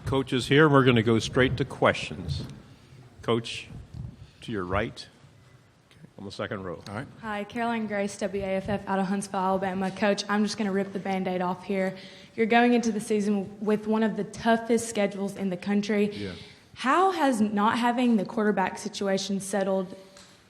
Coach is here, and we're going to go straight to questions. Coach, to your right, on the second row. All right. Hi, Caroline Grace, WAFF out of Huntsville, Alabama. Coach, I'm just going to rip the Band-Aid off here. You're going into the season with one of the toughest schedules in the country. Yeah. How has not having the quarterback situation settled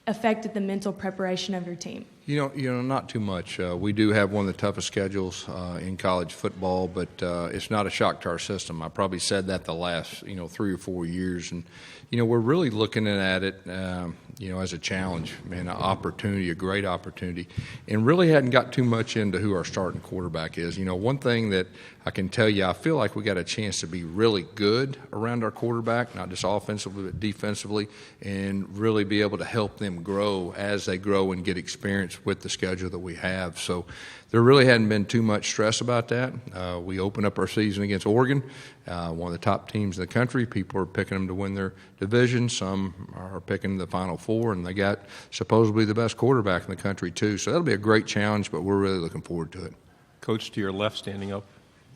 affected the mental preparation of your team? You know, not too much. We do have one of the toughest schedules in college football, but it's not a shock to our system. I probably said that the last, 3 or 4 years, and we're really looking at it, as a challenge, an opportunity, a great opportunity, and really hadn't got too much into who our starting quarterback is. One thing that I can tell you, I feel like we got a chance to be really good around our quarterback, not just offensively but defensively, and really be able to help them grow as they grow and get experience with the schedule that we have. So there really hadn't been too much stress about that. We opened up our season against Oregon, one of the top teams in the country. People are picking them to win their division. Some are picking the Final Four, and they got supposedly the best quarterback in the country too. So that'll be a great challenge, but we're really looking forward to it. Coach, to your left, standing up.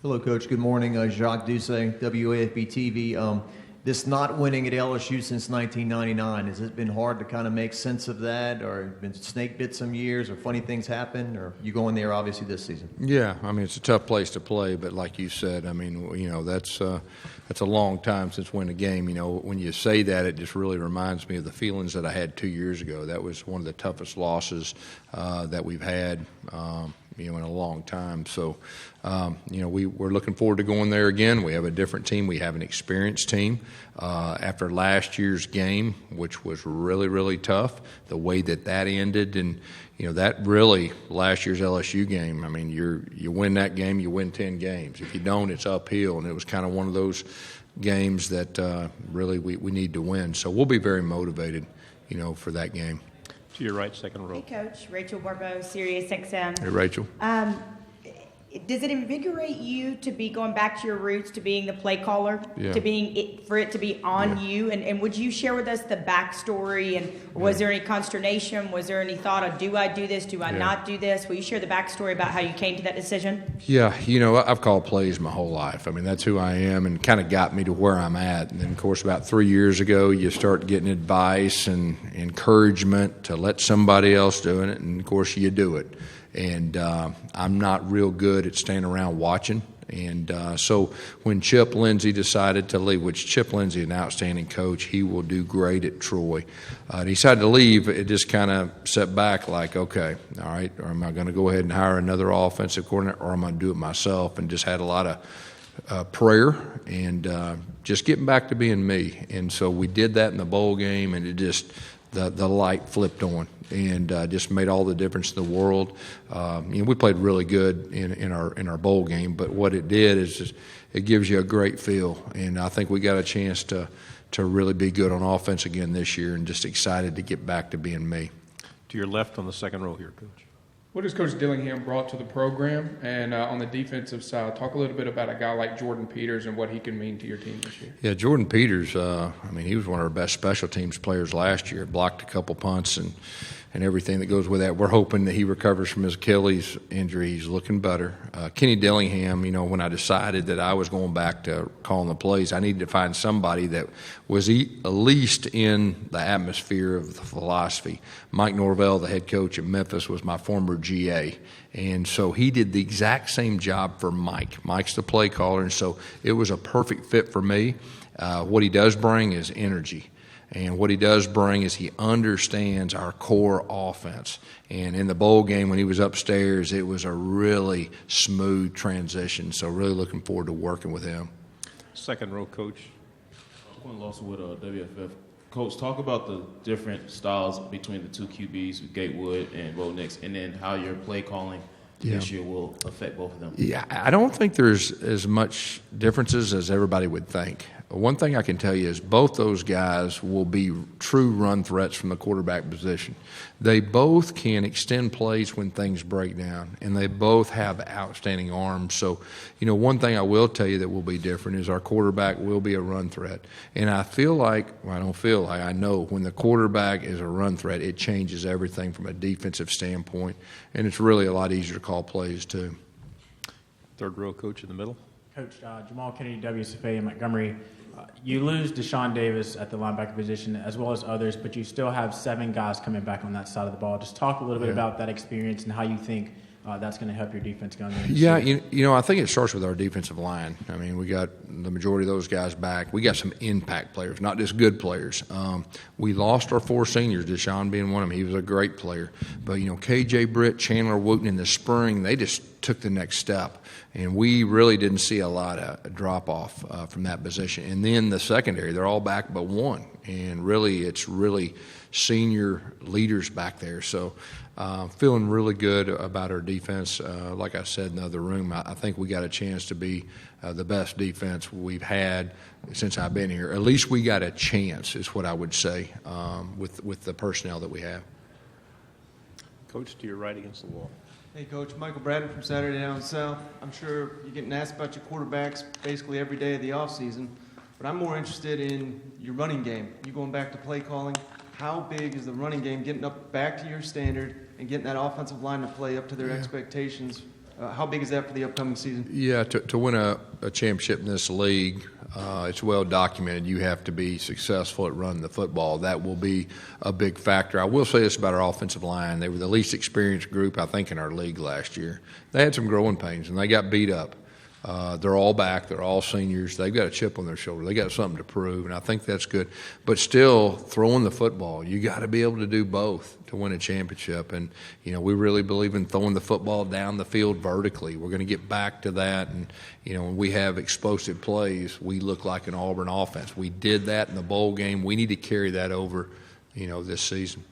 Hello, Coach. Good morning. Jacques Doucet, WAFB TV. This not winning at LSU since 1999, has it been hard to kind of make sense of that, or been snake bit some years, or funny things happen, or you going there obviously this season? Yeah, it's a tough place to play, but like you said, that's a long time since winning a game. When you say that, it just really reminds me of the feelings that I had 2 years ago. That was one of the toughest losses that we've had. In a long time. So, we're looking forward to going there again. We have a different team. We have an experienced team. After last year's game, which was really, really tough, the way that ended, and that really last year's LSU game. You win that game, you win 10 games. If you don't, it's uphill, and it was kind of one of those games that really we need to win. So we'll be very motivated, for that game. To your right, second row. Hey, Coach. Rachel Barbeau, Sirius XM. Hey, Rachel. Does it invigorate you to be going back to your roots, to being the play caller, Yeah. for it to be on you? And would you share with us the backstory? And was there any consternation? Was there any thought of, do I do this? Do I not do this? Will you share the backstory about how you came to that decision? Yeah, I've called plays my whole life. That's who I am, and kind of got me to where I'm at. And then, of course, about 3 years ago, you start getting advice and encouragement to let somebody else do it, and, of course, you do it. And I'm not real good at staying around watching. And so when Chip Lindsey decided to leave, which Chip Lindsey is an outstanding coach, he will do great at Troy. He decided to leave. It just kind of set back like, okay, all right, or am I going to go ahead and hire another offensive coordinator, or am I going to do it myself? And just had a lot of prayer and just getting back to being me. And so we did that in the bowl game, and it just the light flipped on, and just made all the difference in the world. We played really good in our bowl game, but what it did is just, it gives you a great feel, and I think we got a chance to really be good on offense again this year, and just excited to get back to being me. To your left on the second row here, Coach. What has Coach Dillingham brought to the program? And on the defensive side, talk a little bit about a guy like Jordan Peters and what he can mean to your team this year. Yeah, Jordan Peters, he was one of our best special teams players last year. Blocked a couple punts and everything that goes with that. We're hoping that he recovers from his Achilles injury. He's looking better. Kenny Dillingham, when I decided that I was going back to calling the plays, I needed to find somebody that was at least in the atmosphere of the philosophy. Mike Norvell, the head coach at Memphis, was my former GA. And so he did the exact same job for Mike. Mike's the play caller, and so it was a perfect fit for me. What he does bring is energy. And what he does bring is he understands our core offense. And in the bowl game when he was upstairs, it was a really smooth transition. So really looking forward to working with him. Second row, Coach. Quinn Lawson with WFF. Coach, talk about the different styles between the two QBs, Gatewood and Bo Nix, and then how your play calling this year will affect both of them. Yeah, I don't think there's as much differences as everybody would think. One thing I can tell you is both those guys will be true run threats from the quarterback position. They both can extend plays when things break down, and they both have outstanding arms. So, one thing I will tell you that will be different is our quarterback will be a run threat. And I know when the quarterback is a run threat, it changes everything from a defensive standpoint, and it's really a lot easier to call plays too. Third row, Coach, in the middle. Coach Jamal Kennedy, WSFA in Montgomery. You lose Deshaun Davis at the linebacker position as well as others, but you still have 7 guys coming back on that side of the ball. Just talk a little bit about that experience and how you think that's going to help your defense going into Yeah, you know, I think it starts with our defensive line. I mean, we got the majority of those guys back. We got some impact players, not just good players. We lost our 4 seniors, Deshaun being one of them. He was a great player. But, you know, KJ Britt, Chandler Wooten in the spring, they just took the next step. And we really didn't see a lot of drop-off from that position. And then the secondary, they're all back but one. And really, it's really senior leaders back there. So feeling really good about our defense. Like I said in the other room, I think we got a chance to be the best defense we've had since I've been here. At least we got a chance, is what I would say, with the personnel that we have. Coach, to your right against the wall. Hey, Coach. Michael Bradley from Saturday Down South. I'm sure you're getting asked about your quarterbacks basically every day of the offseason, but I'm more interested in your running game. You going back to play calling. How big is the running game getting up back to your standard and getting that offensive line to play up to their expectations? How big is that for the upcoming season? Yeah, to win a championship in this league, it's well documented. You have to be successful at running the football. That will be a big factor. I will say this about our offensive line. They were the least experienced group, I think, in our league last year. They had some growing pains, and they got beat up. They're all back. They're all seniors. They've got a chip on their shoulder. They got something to prove, and I think that's good. But still, throwing the football, you got to be able to do both to win a championship. And, you know, we really believe in throwing the football down the field vertically. We're going to get back to that. And, you know, when we have explosive plays, we look like an Auburn offense. We did that in the bowl game. We need to carry that over, you know, this season.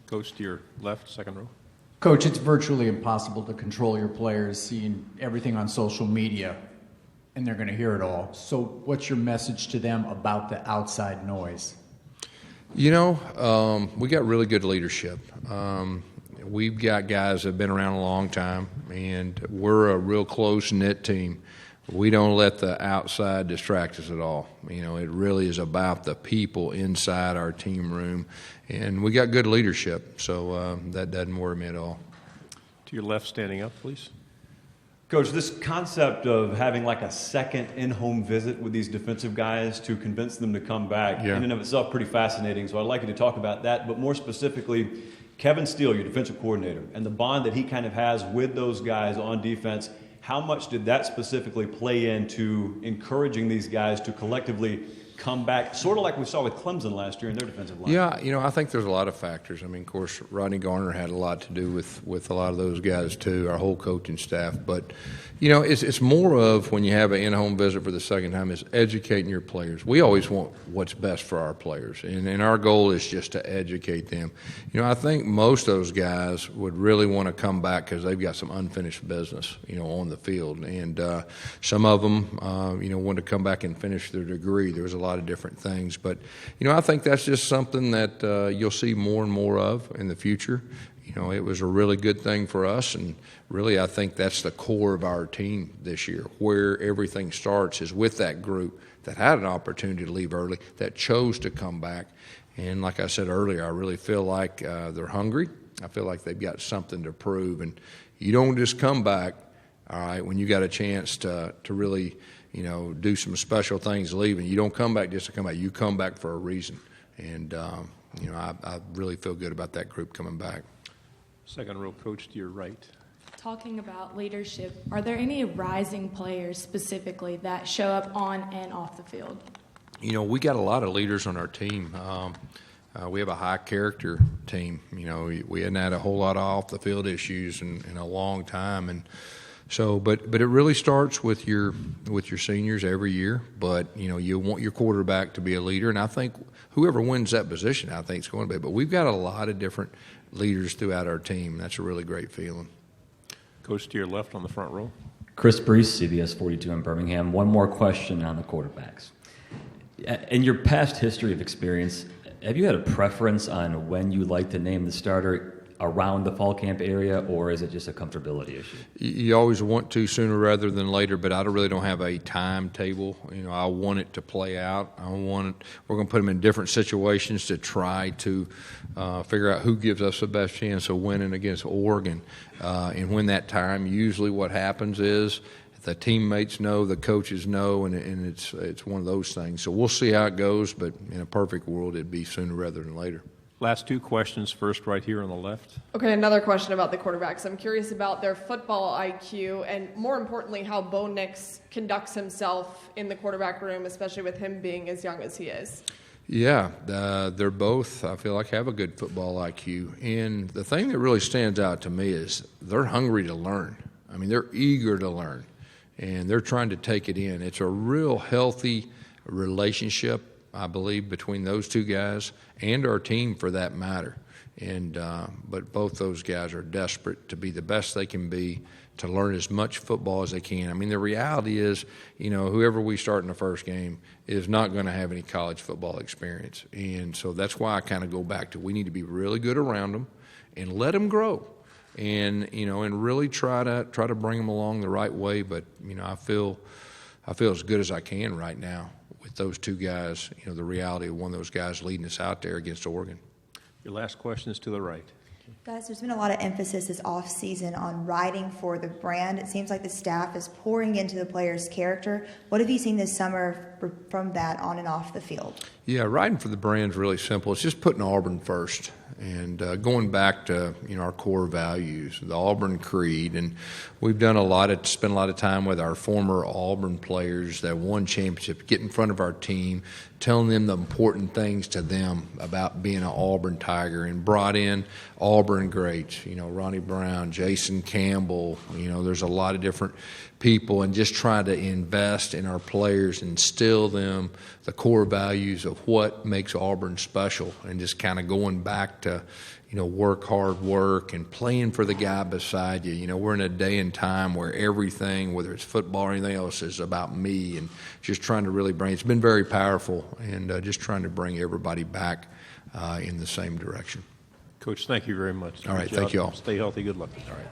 Coach, to your left, second row. Coach, it's virtually impossible to control your players seeing everything on social media, and they're going to hear it all. So what's your message to them about the outside noise? You know, we got really good leadership. We've got guys that have been around a long time, and we're a real close-knit team. We don't let the outside distract us at all. You know, it really is about the people inside our team room, and we got good leadership, so that doesn't worry me at all. To your left, standing up, please. Coach, this concept of having like a second in-home visit with these defensive guys to convince them to come back, in and of itself, pretty fascinating. So I'd like you to talk about that, but more specifically, Kevin Steele, your defensive coordinator, and the bond that he kind of has with those guys on defense. How much did that specifically play into encouraging these guys to collectively come back, sort of like we saw with Clemson last year in their defensive line? Yeah, you know, I think there's a lot of factors. I mean, of course, Rodney Garner had a lot to do with a lot of those guys too, our whole coaching staff. But, you know, it's more of when you have an in-home visit for the second time is educating your players. We always want what's best for our players, and our goal is just to educate them. You know, I think most of those guys would really want to come back because they've got some unfinished business, you know, on the field. And some of them, you know, want to come back and finish their degree. There was a lot of different things. But, you know, I think that's just something that you'll see more and more of in the future. You know, it was a really good thing for us, and really I think that's the core of our team this year. Where everything starts is with that group that had an opportunity to leave early, that chose to come back. And like I said earlier, I really feel like they're hungry. I feel like they've got something to prove. And you don't just come back, all right, when you got a chance to really, you know, do some special things leaving. You don't come back just to come back. You come back for a reason. And, you know, I really feel good about that group coming back. Second row, Coach, to your right. Talking about leadership, are there any rising players specifically that show up on and off the field? You know, we got a lot of leaders on our team. We have a high-character team. You know, we hadn't had a whole lot of off-the-field issues in a long time. And so, but it really starts with your seniors every year. But, you know, you want your quarterback to be a leader. And I think whoever wins that position, I think, is going to be. But we've got a lot of different leaders throughout our team. That's a really great feeling. Coach, to your left on the front row. Chris Brees, CBS 42 in Birmingham. One more question on the quarterbacks. In your past history of experience, have you had a preference on when you like to name the starter around the fall camp area, or is it just a comfortability issue? You always want to sooner rather than later, but I really don't have a timetable. You know, I want it to play out. We're going to put them in different situations to try to figure out who gives us the best chance of winning against Oregon. And when that time, usually what happens is The teammates know, the coaches know, and it's one of those things. So we'll see how it goes, but in a perfect world, it'd be sooner rather than later. Last two questions. First, right here on the left. Okay, another question about the quarterbacks. I'm curious about their football IQ and, more importantly, how Bo Nix conducts himself in the quarterback room, especially with him being as young as he is. Yeah, they're both, I feel like, have a good football IQ. And the thing that really stands out to me is they're hungry to learn. I mean, they're eager to learn, and they're trying to take it in. It's a real healthy relationship, I believe, between those two guys and our team for that matter. And but both those guys are desperate to be the best they can be, to learn as much football as they can. I mean, the reality is, whoever we start in the first game is not going to have any college football experience. And so that's why I kind of go back to, we need to be really good around them and let them grow. And and really try to bring them along the right way. But I feel as good as I can right now with those two guys. The reality of one of those guys leading us out there against Oregon. Your last question is to the right. Guys, there's been a lot of emphasis this off-season on riding for the brand. It seems like the staff is pouring into the players' character. What have you seen this summer from that on and off the field? Yeah, riding for the brand is really simple. It's just putting Auburn first and going back to our core values, the Auburn creed. And we've done spent a lot of time with our former Auburn players that won championships, get in front of our team, telling them the important things to them about being an Auburn Tiger, and brought in Auburn greats, Ronnie Brown, Jason Campbell, there's a lot of different people, and just trying to invest in our players, instill them the core values of what makes Auburn special, and just kind of going back to work hard work and playing for the guy beside you. We're in a day and time where everything, whether it's football or anything else, is about me, and just trying to really it's been very powerful, and just trying to bring everybody back in the same direction. Coach, thank you very much. All right, thank you all. Stay healthy. Good luck. All right.